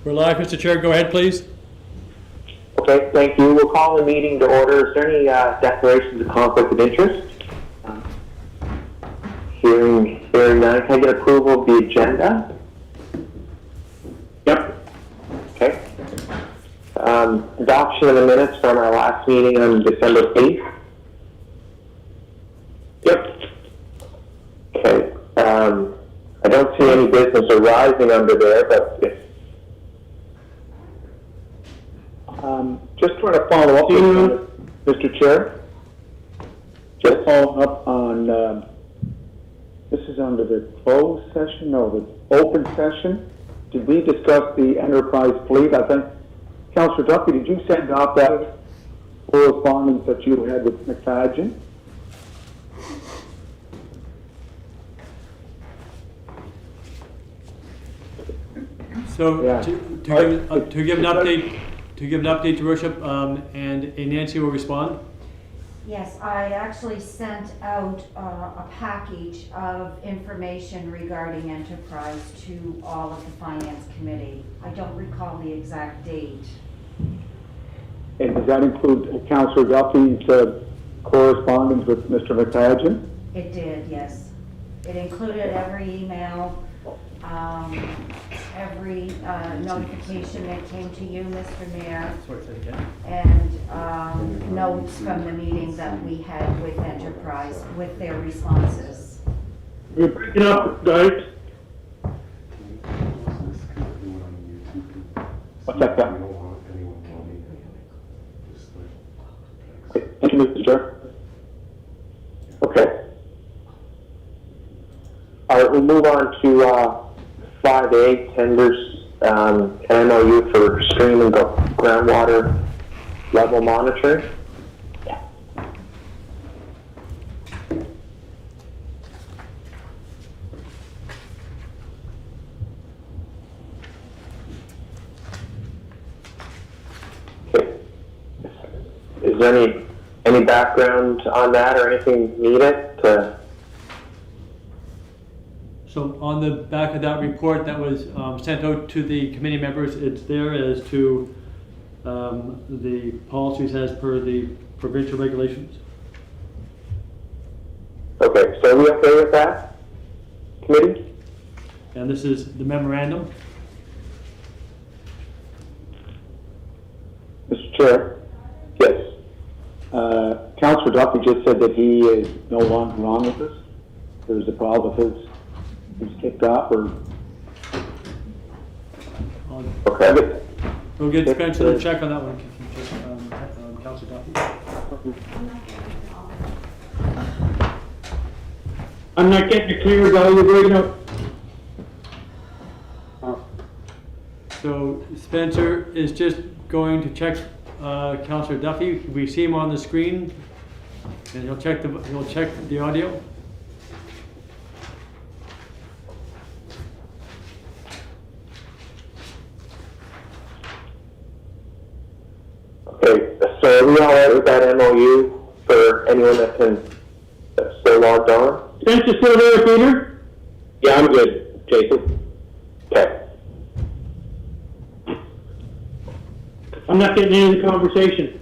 We're live, Mr. Chair. Go ahead, please. Okay, thank you. We'll call the meeting to order. Is there any declarations of conflict of interest? Hearing none. Can I get approval of the agenda? Yep. Okay. Adoption of the minutes from our last meeting on December 8th. Yep. Okay. I don't see any business arising under there, but if just trying to follow up with Mr. Chair. Just following up on, this is under the closed session, no, the open session. Did we discuss the enterprise fleet? I think, Councillor Duffy, did you send out that correspondence that you had with McFadden? So Yeah. to give an update, Your Worship, and Nancy will respond. Yes, I actually sent out a package of information regarding enterprise to all of the Finance Committee. I don't recall the exact date. And does that include Councillor Duffy's correspondence with Mr. McFadden? It did, yes. It included every email, every notification that came to you, Mr. Mayor, and notes from the meetings that we had with Enterprise with their responses. We're breaking up, guys. What's that? Thank you, Mr. Chair. okay. All right, we'll move on to 5A, tenders, MOU for stream and groundwater level monitoring. Okay. Is there any background on that or anything needed to? So on the back of that report that was sent out to the committee members, it's there as to the policies as per the provincial regulations. Okay, so are we okay with that, committee? And this is the memorandum. Mr. Chair, Yes. Councillor Duffy just said that he is no longer on with us. There's a problem with his, he's kicked off or. Okay. We'll get Spencer to check on that one, Councilor Duffy. I'm not getting a clear value right now. So Spencer is just going to check Councilor Duffy. We see him on the screen, and he'll check the audio. Okay, so are we all right with that MOU for anyone that's still logged on? Spencer still there, Peter? Yeah, I'm good, Jason. Okay. I'm not getting any of the conversation.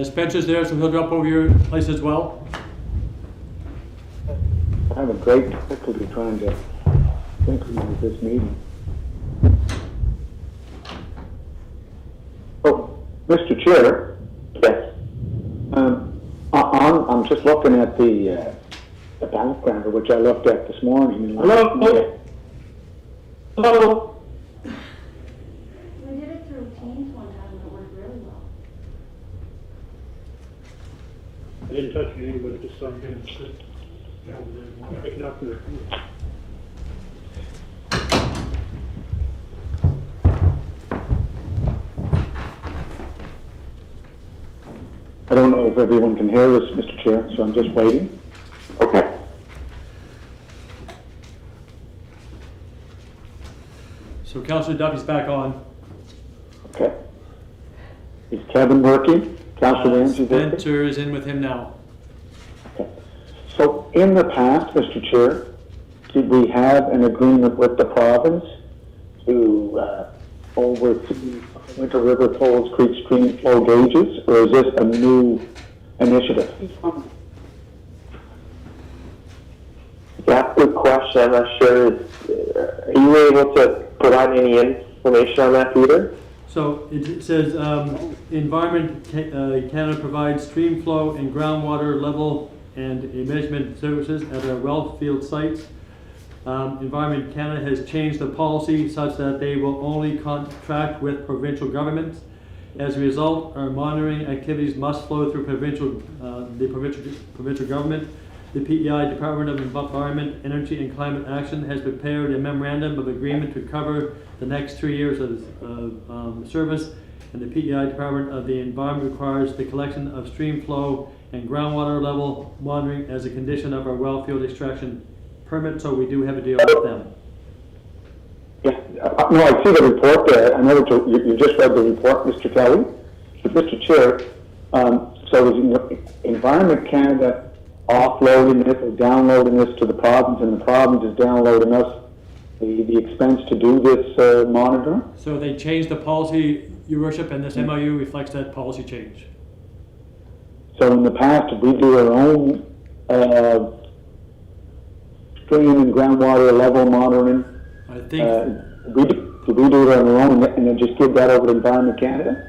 Spencer's there, so he'll drop over your place as well. I have a great difficulty trying to synchronize this meeting. Oh, Mr. Chair. Yes. I'm just looking at the background, which I looked at this morning. Hello? Hello? We did it through Teams one time and it worked really well. I didn't touch anybody to sign in. Picking up the. I don't know if everyone can hear us, Mr. Chair, so I'm just waiting. Okay. So Councilor Duffy's back on. Okay. Is Kevin working? Councillor Ramsey working? Spencer is in with him now. Okay. So in the past, Mr. Chair, did we have an agreement with the province to over to Winter River Coles Creek stream flow gauges, or is this a new initiative? Yeah, good question. I'm not sure. Are you able to provide any information on that, Peter? So it says, Environment Canada provides stream flow and groundwater level and measurement services at our well field sites. Environment Canada has changed the policy such that they will only contract with provincial governments. As a result, our monitoring activities must flow through provincial government. The PEI, Department of Environment, Energy and Climate Action, has prepared a memorandum of agreement to cover the next 3 years of service, and the PEI Department of the Environment requires the collection of stream flow and groundwater level monitoring as a condition of our well field extraction permit, so we do have a deal with them. Yeah, no, I see the report there. I know that you just read the report, Mr. Kelly. But Mr. Chair, so is Environment Canada offloading this or downloading this to the province, and the province is downloading us the expense to do this monitoring? So they changed the policy, Your Worship, and this MOU reflects that policy change. So in the past, did we do our own stream and groundwater level monitoring? I think, Did we do it on our own and then just give that over to Environment Canada?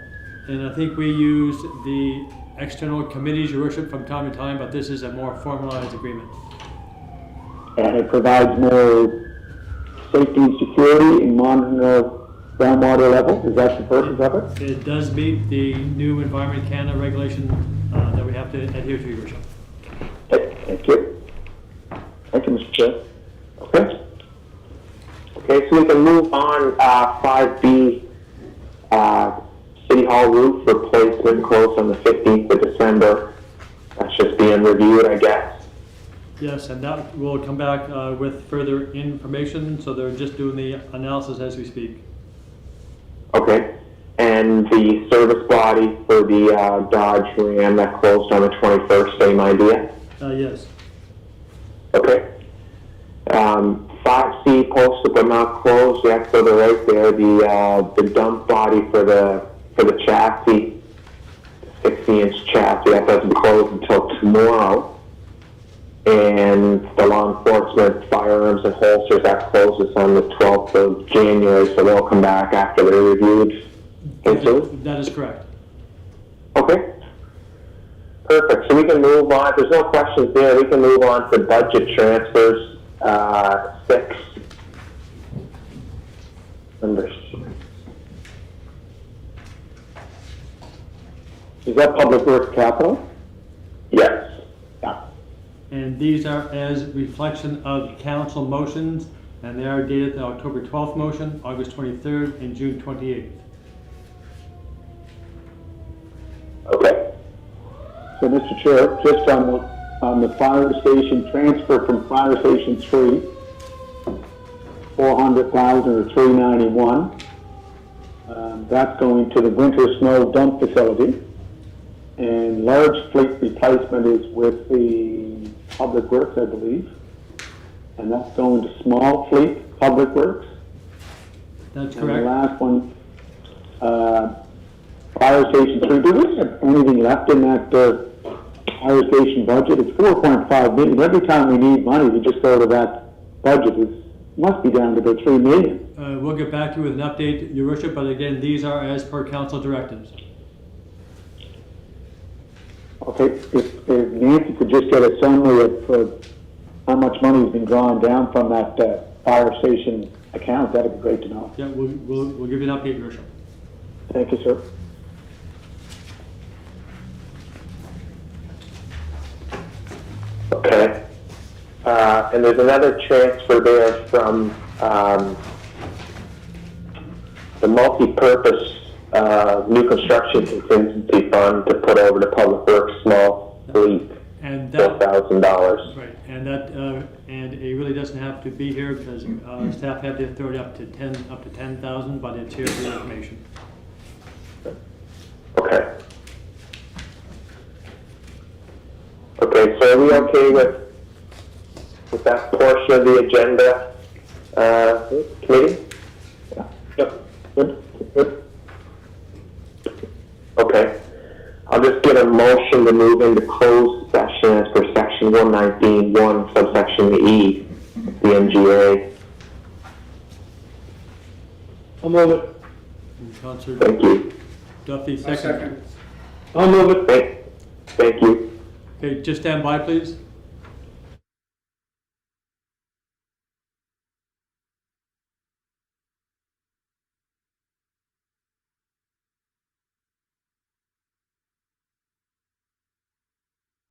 and I think we use the external committees, Your Worship, from time to time, but this is a more formalized agreement. And it provides more safety and security in monitoring our groundwater level? Is that the purpose of it? It does meet the new Environment Canada regulation that we have to adhere to, Your Worship. Thank you. Thank you, Mr. Chair. Okay. Okay, so we can move on, 5B, City Hall roof replacement closed on the 15th of December. That's just being reviewed, I guess. Yes, and that will come back with further information, so they're just doing the analysis as we speak. Okay. And the service body for the Dodge Ram that closed on the 21st, same idea? Yes. Okay. 5C posted but not closed yet, so they're right there. The dump body for the chassis, 60-inch chassis, that doesn't close until tomorrow. And the law enforcement firearms and holsters, that closes on the 12th of January, so they'll come back after they're reviewed. That is correct. Okay. Perfect. So we can move on. If there's no questions there, we can move on to budget transfers. 6. Number 6. Is that Public Works Capital? Yes. Yeah. And these are as reflection of council motions, and they are dated the October 12th motion, August 23rd, and June 28th. Okay. So, Mr. Chair, just on the fire station transfer from Fire Station 3, 400,000 or 391. That's going to the winter snow dump facility. And large fleet replacement is with the Public Works, I believe. And that's going to small fleet Public Works. That's And the correct. last one, Fire Station 3. Do we have anything left in that fire station budget? It's 4.5 million. Every time we need money, we just go to that budget. It must be down to about 3 million. We'll get back to you with an update, Your Worship, but again, these are as per council directives. Okay, if Nancy could just get a summary of how much money has been drawn down from that fire station account, that'd be great to know. Yeah, we'll give you an update, Your Worship. Thank you, sir. Okay. And there's another transfer there from the multi-purpose new construction contingency fund to put over to Public Works small fleet, And that, $4,000. right, and that, and it really doesn't have to be here because staff have the authority up to 10,000, but it's here for your information. Okay. Okay, so are we okay with that portion of the agenda, committee? Yep, good. Okay. I'll just get a motion to move into closed session as per section 119(1) subsection E, the MGA. I'll move it. Counselor Thank you. Duffy, second. I'll move it. Thank you. Okay, just stand by, please.